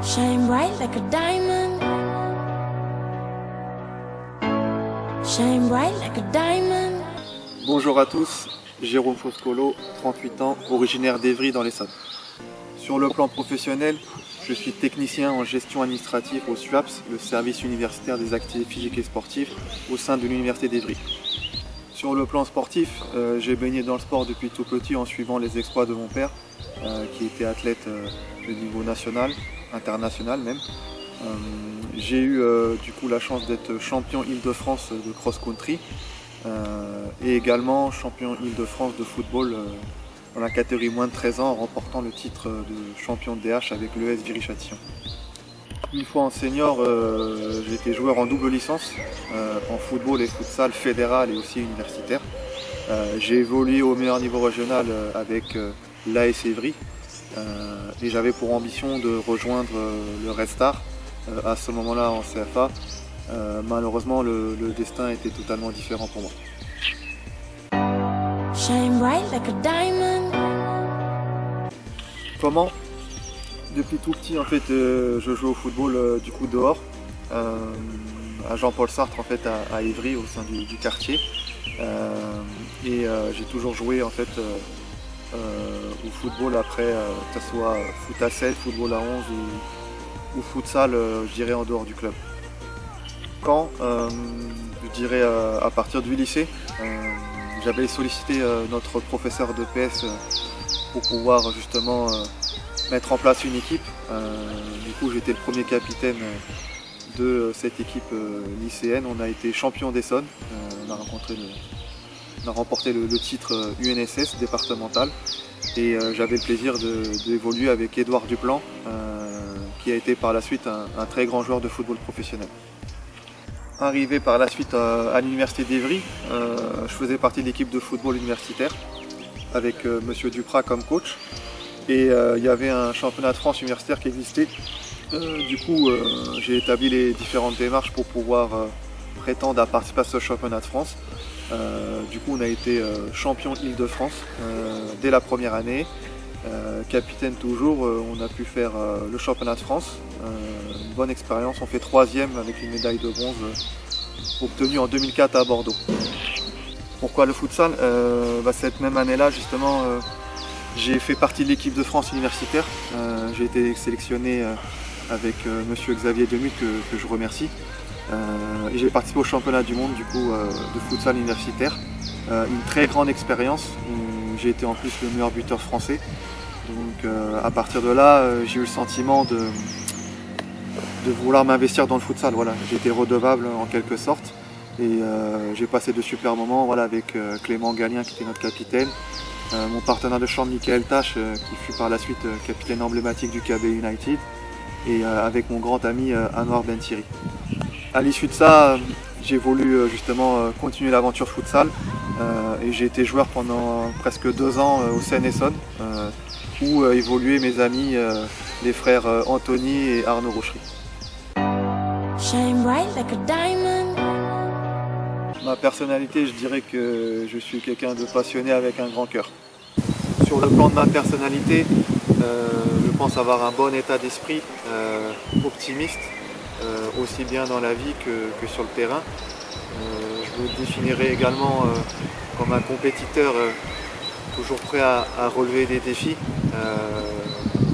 Shine bright like a diamond. Shine bright like a diamond. Bonjour à tous, Jérôme Foscolo, 38 ans, originaire d'Evry dans l'Essonne. Sur le plan professionnel, je suis technicien en gestion administrative au SUAPS, le service universitaire des activités physiques et sportives au sein de l'université d'Evry. Sur le plan sportif, j'ai baigné dans le sport depuis tout petit en suivant les exploits de mon père, qui était athlète de niveau national, international même. J'ai eu du coup la chance d'être champion Île-de-France de cross-country et également champion Île-de-France de football dans la catégorie moins de 13 ans en remportant le titre de champion de DH avec l'ES Viry-Châtillon. Une fois en senior, j'ai été joueur en double licence en football et futsal fédéral et aussi universitaire. J'ai évolué au meilleur niveau régional avec l'AS Evry et j'avais pour ambition de rejoindre le Red Star à ce moment-là en CFA. Malheureusement, le destin était totalement différent pour moi. Shine bright like a diamond. Comment? Depuis tout petit, en fait, je joue au football du coup dehors, à Jean-Paul Sartre en fait à Évry au sein du quartier. J'ai toujours joué en fait au football après, que ce soit foot à 7, football à 11 ou futsal, je dirais en dehors du club. Quand je dirais à partir du lycée, j'avais sollicité notre professeur de PS pour pouvoir justement mettre en place une équipe. Du coup, j'étais le premier capitaine de cette équipe lycéenne. On a été champion d'Essonne. On a remporté le titre UNSS départemental. Et j'avais le plaisir d'évoluer avec Édouard Duplan, qui a été par la suite un très grand joueur de football professionnel. Arrivé par la suite à l'université d'Evry, je faisais partie de l'équipe de football universitaire avec Monsieur Duprat comme coach. Et il y avait un championnat de France universitaire qui existait. Du coup, j'ai établi les différentes démarches pour pouvoir prétendre à participer à ce championnat de France. Du coup, on a été champion Île-de-France dès la première année. Capitaine toujours, on a pu faire le championnat de France. Une bonne expérience, on fait 3e avec une médaille de bronze obtenue en 2004 à Bordeaux. Pourquoi le futsal? Cette même année-là, justement, j'ai fait partie de l'équipe de France universitaire. J'ai été sélectionné avec monsieur Xavier Demut que je remercie. Et j'ai participé au championnat du monde du coup, de futsal universitaire. Une très grande expérience. J'ai été en plus le meilleur buteur français. Donc à partir de là, j'ai eu le sentiment de vouloir m'investir dans le futsal. Voilà, j'ai été redevable en quelque sorte. Et j'ai passé de super moments avec Clément Gallien qui était notre capitaine. Mon partenaire de chambre Michael Tache qui fut par la suite capitaine emblématique du KB United et avec mon grand ami Anwar Ben Thierry. À l'issue de ça, j'ai voulu justement continuer l'aventure futsal et j'ai été joueur pendant presque 2 ans au Seine-Essonne où évoluaient mes amis les frères Anthony et Arnaud Rochery. Shine bright like a diamond. Ma personnalité, je dirais que je suis quelqu'un de passionné avec un grand cœur. Sur le plan de ma personnalité, je pense avoir un bon état d'esprit, optimiste, aussi bien dans la vie que sur le terrain. Je me définirais également comme un compétiteur toujours prêt à relever des défis.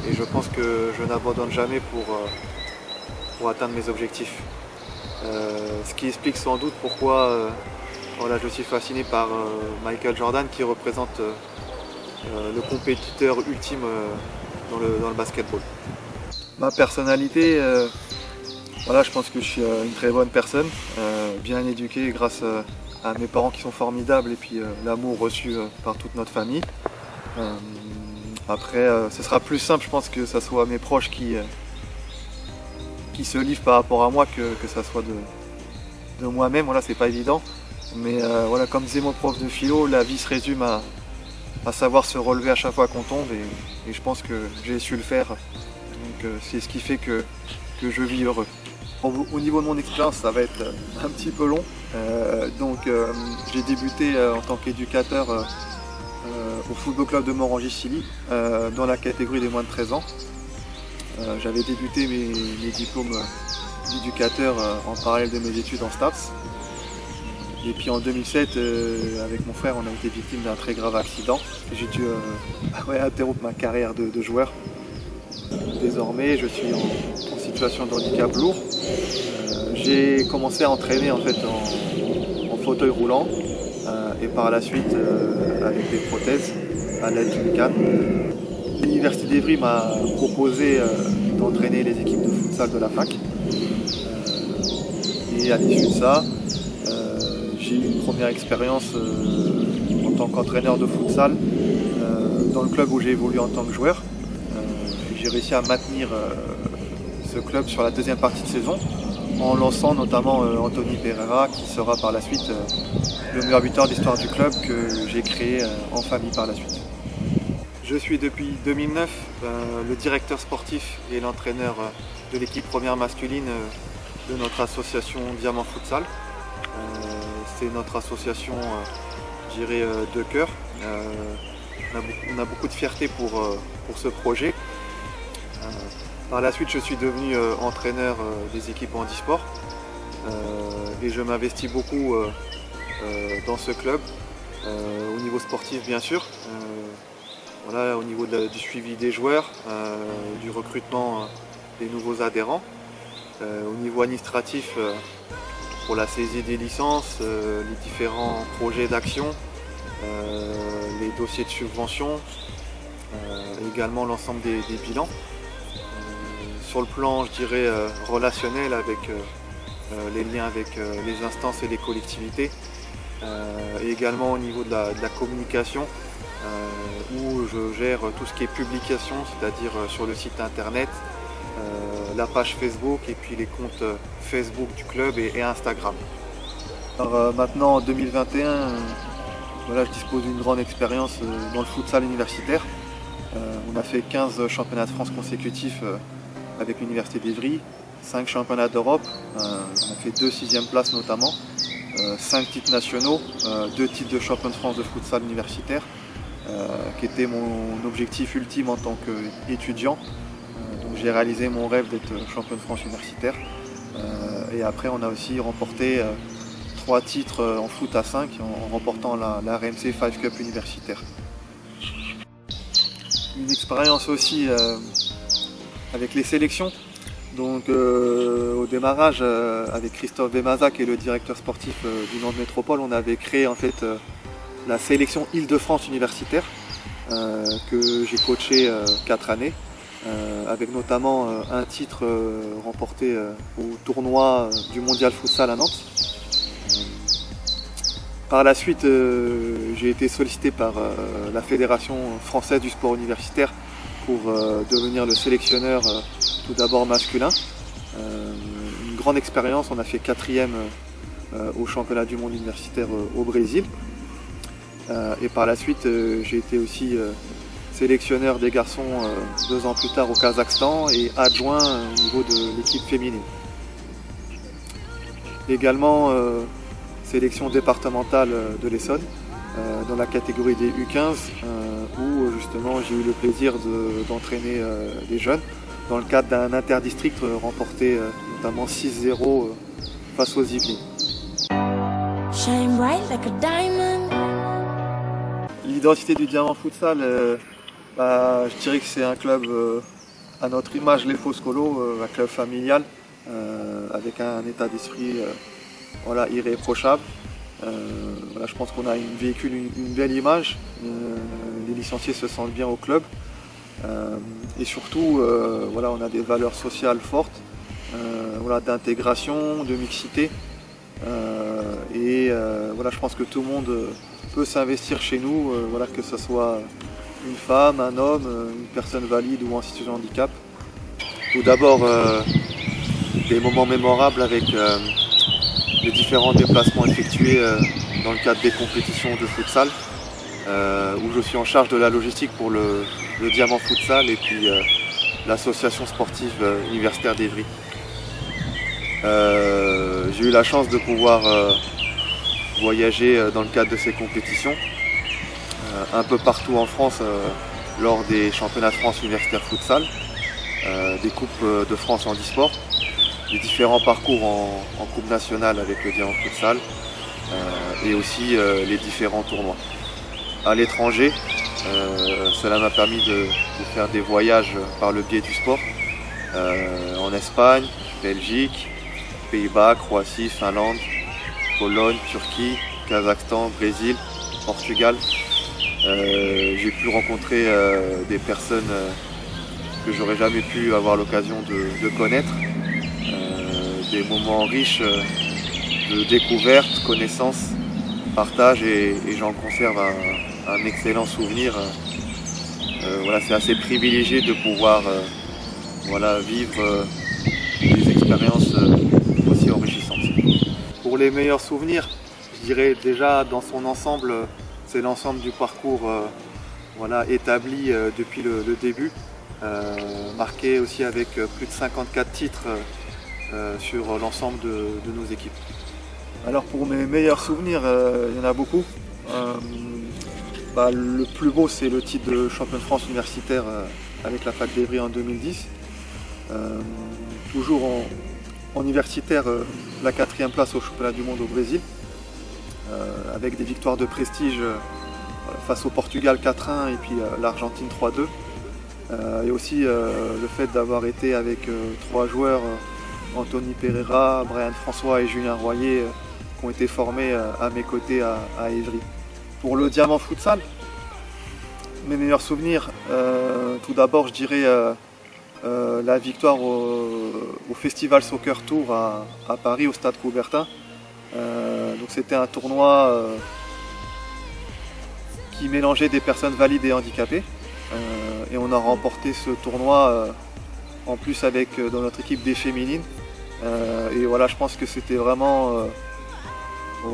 Et je pense que je n'abandonne jamais pour atteindre mes objectifs. Ce qui explique sans doute pourquoi je suis fasciné par Michael Jordan qui représente le compétiteur ultime dans le basketball. Ma personnalité, je pense que je suis une très bonne personne, bien éduquée grâce à mes parents qui sont formidables et puis l'amour reçu par toute notre famille. Après, ce sera plus simple, je pense que ce soit mes proches qui se livrent par rapport à moi que ça soit de moi-même. Voilà, c'est pas évident. Mais comme disait mon prof de philo, la vie se résume à savoir se relever à chaque fois qu'on tombe et je pense que j'ai su le faire. Donc c'est ce qui fait que je vis heureux. Au niveau de mon expérience, ça va être un petit peu long. J'ai débuté en tant qu'éducateur au football club de Morangis-Silly dans la catégorie des moins de 13 ans. J'avais débuté mes diplômes d'éducateur en parallèle de mes études en STAPS. Et puis en 2007, avec mon frère, on a été victime d'un très grave accident. J'ai dû interrompre ma carrière de joueur. Désormais, je suis en situation de handicap lourd. J'ai commencé à entraîner en fait en fauteuil roulant et par la suite avec des prothèses à l'aide d'une canne. L'Université d'Evry m'a proposé d'entraîner les équipes de futsal de la fac. Et à l'issue de ça, j'ai eu une première expérience en tant qu'entraîneur de futsal dans le club où j'ai évolué en tant que joueur. J'ai réussi à maintenir ce club sur la deuxième partie de saison en lançant notamment Anthony Pereira qui sera par la suite le meilleur buteur de l'histoire du club que j'ai créé en famille par la suite. Je suis depuis 2009 le directeur sportif et l'entraîneur de l'équipe première masculine de notre association Diamant Futsal. C'est notre association, je dirais, de cœur. On a beaucoup de fierté pour ce projet. Par la suite, je suis devenu entraîneur des équipes handisport et je m'investis beaucoup dans ce club, au niveau sportif bien sûr, voilà, au niveau du suivi des joueurs, du recrutement des nouveaux adhérents, au niveau administratif pour la saisie des licences, les différents projets d'action, les dossiers de subvention, également l'ensemble des bilans. Sur le plan, je dirais, relationnel avec les liens avec les instances et les collectivités, et également au niveau de la communication, où je gère tout ce qui est publication, c'est-à-dire sur le site internet, la page Facebook et puis les comptes Facebook du club et Instagram. Alors, maintenant en 2021, voilà, je dispose d'une grande expérience dans le futsal universitaire. On a fait 15 championnats de France consécutifs avec l'Université d'Evry, 5 championnats d'Europe, on a fait 2 6e places notamment, 5 titres nationaux, 2 titres de champion de France de futsal universitaire, qui était mon objectif ultime en tant qu'étudiant. Donc j'ai réalisé mon rêve d'être champion de France universitaire. Et après on a aussi remporté 3 titres en foot à 5 en remportant la RMC 5 Cup universitaire. Une expérience aussi avec les sélections. Donc au démarrage, avec Christophe Bemaza qui est le directeur sportif du Nantes Métropole, on avait créé en fait la sélection Île-de-France universitaire que j'ai coaché 4 années, avec notamment un titre remporté au tournoi du Mondial Futsal à Nantes. Par la suite, j'ai été sollicité par la Fédération française du sport universitaire pour devenir le sélectionneur tout d'abord masculin. Une grande expérience, on a fait 4e au championnat du monde universitaire au Brésil. Et par la suite, j'ai été aussi sélectionneur des garçons 2 ans plus tard au Kazakhstan et adjoint au niveau de l'équipe féminine. Également sélection départementale de l'Essonne dans la catégorie des U15 où justement j'ai eu le plaisir d'entraîner des jeunes dans le cadre d'un interdistrict remporté notamment 6-0 face aux Yvelines. Shine bright like a diamond. L'identité du Diamant Futsal, je dirais que c'est un club à notre image les Foscolo, un club familial avec un état d'esprit voilà, irréprochable. Voilà, je pense qu'on a véhicule une belle image, les licenciés se sentent bien au club et surtout voilà, on a des valeurs sociales fortes, voilà, d'intégration, de mixité et voilà, je pense que tout le monde peut s'investir chez nous, voilà, que ce soit une femme, un homme, une personne valide ou en situation de handicap. Tout d'abord des moments mémorables avec les différents déplacements effectués dans le cadre des compétitions de futsal, où je suis en charge de la logistique pour le Diamant Futsal et puis l'association sportive universitaire d'Evry. J'ai eu la chance de pouvoir voyager dans le cadre de ces compétitions un peu partout en France lors des championnats de France universitaire futsal. des Coupes de France en e-sport, les différents parcours en Coupe nationale avec le Diamant Futsal et aussi les différents tournois. À l'étranger, cela m'a permis de faire des voyages par le biais du sport en Espagne, Belgique, Pays-Bas, Croatie, Finlande, Pologne, Turquie, Kazakhstan, Brésil, Portugal. J'ai pu rencontrer des personnes que j'aurais jamais pu avoir l'occasion de connaître. Des moments riches de découverte, connaissance, partage et j'en conserve un excellent souvenir. Voilà, c'est assez privilégié de pouvoir vivre des expériences aussi enrichissantes. Pour les meilleurs souvenirs, je dirais déjà dans son ensemble, c'est l'ensemble du parcours établi depuis le début, marqué aussi avec plus de 54 titres sur l'ensemble de nos équipes. Alors pour mes meilleurs souvenirs, il y en a beaucoup. Le plus beau, c'est le titre de champion de France universitaire avec la fac d'Evry en 2010. Toujours en universitaire, la 4e place au championnat du monde au Brésil, avec des victoires de prestige face au Portugal 4-1 et puis l'Argentine 3-2. Et aussi le fait d'avoir été avec 3 joueurs, Anthony Pereira, Brian François et Julien Royer, qui ont été formés à mes côtés à Évry. Pour le Diamant Futsal, mes meilleurs souvenirs, tout d'abord je dirais la victoire au Festival Soccer Tour à Paris, au Stade Coubertin. Donc c'était un tournoi qui mélangeait des personnes valides et handicapées. Et on a remporté ce tournoi en plus avec dans notre équipe des féminines. Et voilà, je pense que c'était vraiment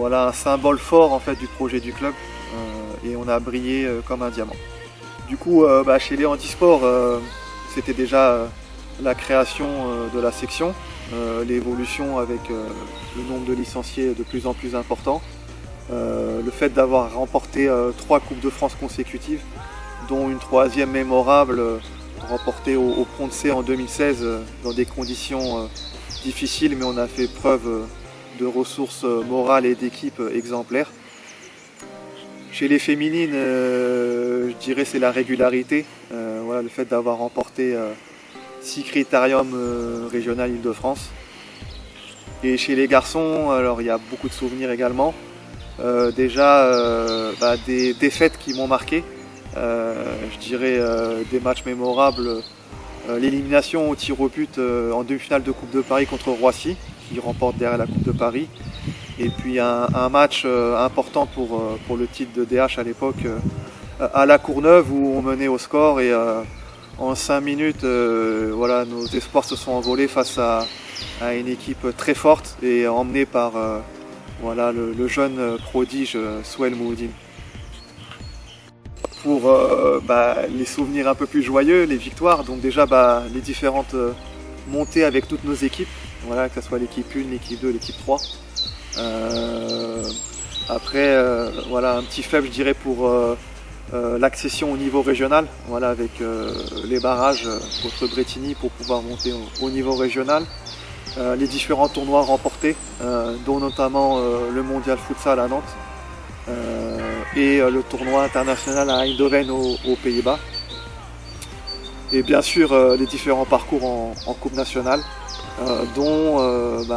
un symbole fort en fait du projet du club. Et on a brillé comme un diamant. Du coup, chez les handisports, c'était déjà la création de la section, l'évolution avec le nombre de licenciés de plus en plus important, le fait d'avoir remporté 3 Coupes de France consécutives, dont une 3e mémorable remportée au Pont de C en 2016 dans des conditions difficiles, mais on a fait preuve de ressources morales et d'équipe exemplaires. Chez les féminines, je dirais c'est la régularité, le fait d'avoir remporté 6 critériums régional Île-de-France. Et chez les garçons, alors il y a beaucoup de souvenirs également. Des défaites qui m'ont marqué. Je dirais des matchs mémorables. L'élimination au tir au but en demi-finale de Coupe de Paris contre Roissy, qui remporte derrière la Coupe de Paris. Et puis un match important pour le titre de DH à l'époque, à La Courneuve, où on menait au score et en 5 minutes, nos espoirs se sont envolés face à une équipe très forte et emmenée par le jeune prodige Souel Mouhoudine. Pour les souvenirs un peu plus joyeux, les victoires, donc déjà les différentes montées avec toutes nos équipes, que ce soit l'équipe 1, l'équipe 2, l'équipe 3. Après, un petit faible, je dirais, pour l'accession au niveau régional, avec les barrages contre Bretigny pour pouvoir monter au niveau régional. Les différents tournois remportés, dont notamment le Mondial Futsal à Nantes et le tournoi international à Eindhoven aux Pays-Bas. Et bien sûr les différents parcours en Coupe nationale, dont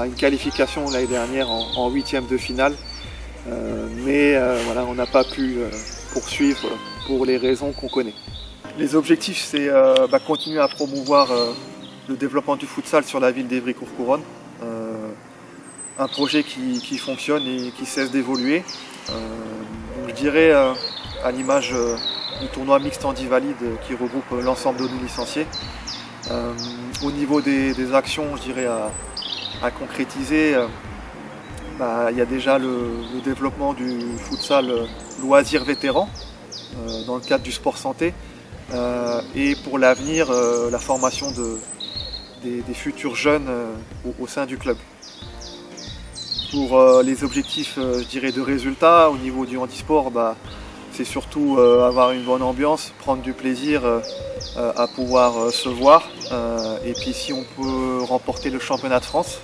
une qualification l'année dernière en 8e de finale. On n'a pas pu poursuivre pour les raisons qu'on connaît. Les objectifs, c'est continuer à promouvoir le développement du futsal sur la ville d'Évry-Courcouronnes. Un projet qui fonctionne et qui cesse d'évoluer. Je dirais à l'image du tournoi mixte Handi-Valide qui regroupe l'ensemble de nos licenciés. Au niveau des actions, je dirais à concrétiser, il y a déjà le développement du futsal loisir vétéran dans le cadre du sport santé et pour l'avenir la formation des futurs jeunes au sein du club. Pour les objectifs je dirais de résultats au niveau du handisport, c'est surtout avoir une bonne ambiance, prendre du plaisir à pouvoir se voir. Et puis si on peut remporter le championnat de France,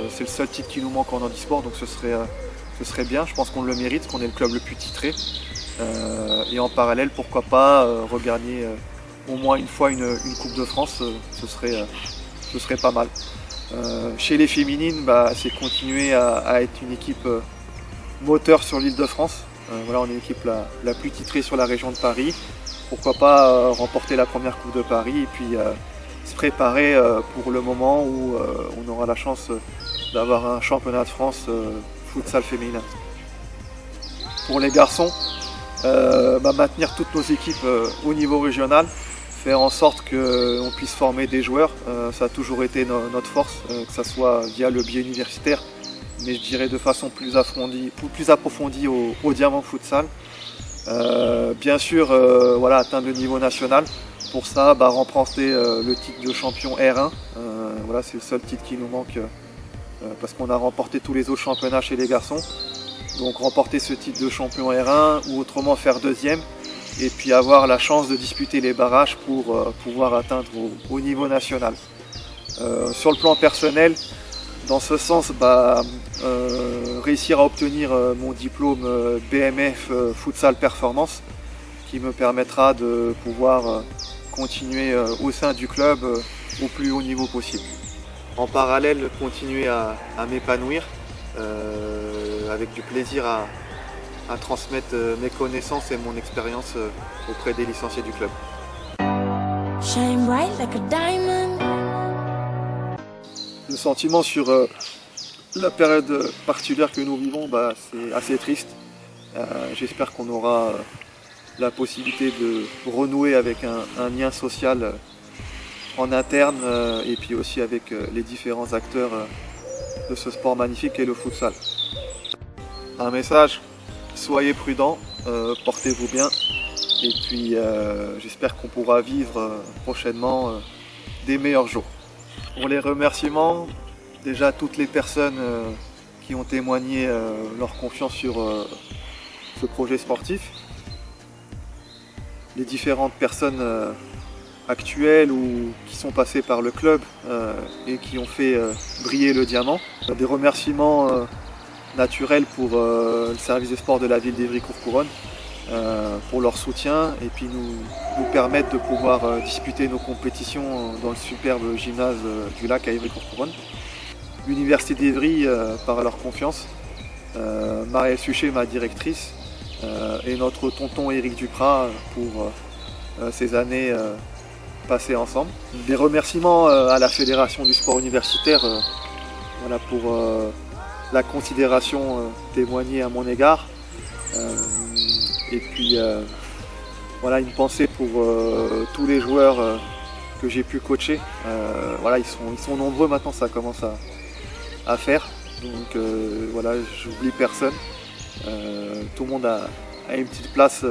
c'est le seul titre qui nous manque en handisport, donc ce serait bien. Je pense qu'on le mérite, qu'on est le club le plus titré. Et en parallèle, pourquoi pas regagner au moins une fois une Coupe de France, ce serait pas mal. Chez les féminines, c'est continuer à être une équipe moteur sur l'Île-de-France. Voilà, on est l'équipe la plus titrée sur la région de Paris. Pourquoi pas remporter la première Coupe de Paris et puis se préparer pour le moment où on aura la chance d'avoir un championnat de France futsal féminin. Pour les garçons, maintenir toutes nos équipes au niveau régional, faire en sorte qu'on puisse former des joueurs, ça a toujours été notre force, que ce soit via le biais universitaire, mais je dirais de façon plus approfondie au Diamant Futsal. Bien sûr, atteindre le niveau national. Pour ça, remporter le titre de champion R1. Voilà, c'est le seul titre qui nous manque parce qu'on a remporté tous les autres championnats chez les garçons. Donc remporter ce titre de champion R1 ou autrement faire deuxième et puis avoir la chance de disputer les barrages pour pouvoir atteindre au niveau national. Sur le plan personnel, dans ce sens, réussir à obtenir mon diplôme BMF Futsal Performance qui me permettra de pouvoir continuer au sein du club au plus haut niveau possible. En parallèle, continuer à m'épanouir avec du plaisir à transmettre mes connaissances et mon expérience auprès des licenciés du club. Shine bright like a diamond. Le sentiment sur la période particulière que nous vivons, c'est assez triste. J'espère qu'on aura la possibilité de renouer avec un lien social en interne et puis aussi avec les différents acteurs de ce sport magnifique qu'est le futsal. Un message, soyez prudents, portez-vous bien et puis j'espère qu'on pourra vivre prochainement des meilleurs jours. Pour les remerciements, déjà toutes les personnes qui ont témoigné leur confiance sur ce projet sportif, les différentes personnes actuelles ou qui sont passées par le club et qui ont fait briller le diamant. Des remerciements naturels pour le service de sport de la ville d'Évry-Courcouronnes pour leur soutien et puis nous permettre de pouvoir disputer nos compétitions dans le superbe gymnase du lac à Évry-Courcouronnes. L'Université d'Évry par leur confiance, Marielle Suchet, ma directrice, et notre tonton Éric Duprat pour ces années passées ensemble. Des remerciements à la Fédération du sport universitaire pour la considération témoignée à mon égard. Et puis une pensée pour tous les joueurs que j'ai pu coacher. Ils sont nombreux maintenant, ça commence à faire. Donc j'oublie personne. Tout le monde a une petite place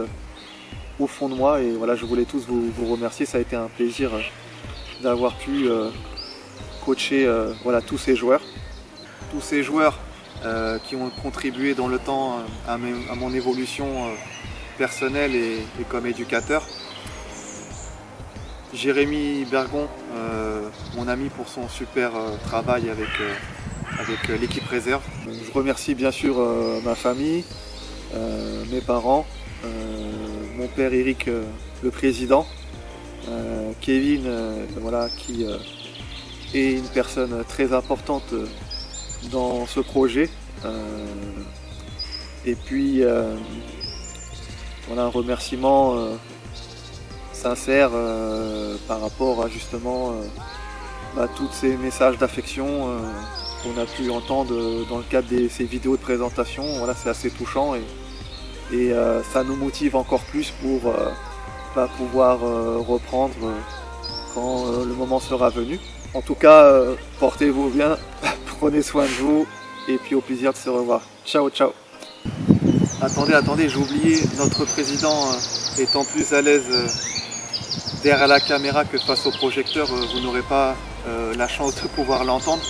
au fond de moi et je voulais tous vous remercier. Ça a été un plaisir d'avoir pu coacher tous ces joueurs. Tous ces joueurs qui ont contribué dans le temps à mon évolution personnelle et comme éducateur. Jérémy Bergon, mon ami, pour son super travail avec l'équipe réserve. Je remercie bien sûr ma famille, mes parents, mon père Eric, le président, Kevin, qui est une personne très importante dans ce projet. Et puis un remerciement sincère par rapport à justement tous ces messages d'affection qu'on a pu entendre dans le cadre de ces vidéos de présentation. C'est assez touchant et ça nous motive encore plus pour pouvoir reprendre quand le moment sera venu. En tout cas, portez-vous bien, prenez soin de vous et puis au plaisir de se revoir. Ciao, ciao. Attendez, j'ai oublié, notre président étant plus à l'aise derrière la caméra que face au projecteur, vous n'aurez pas la chance de pouvoir l'entendre.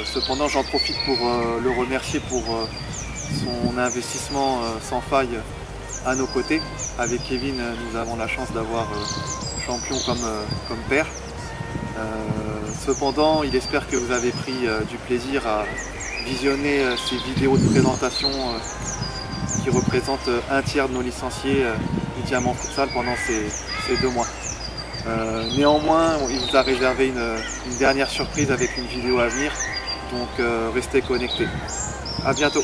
Cependant, j'en profite pour le remercier pour son investissement sans faille à nos côtés. Avec Kevin, nous avons la chance d'avoir champion comme père. Cependant, il espère que vous avez pris du plaisir à visionner ces vidéos de présentation qui représentent un tiers de nos licenciés du Diamant Futsal pendant ces 2 mois. Néanmoins, il vous a réservé une dernière surprise avec une vidéo à venir, donc restez connectés. À bientôt.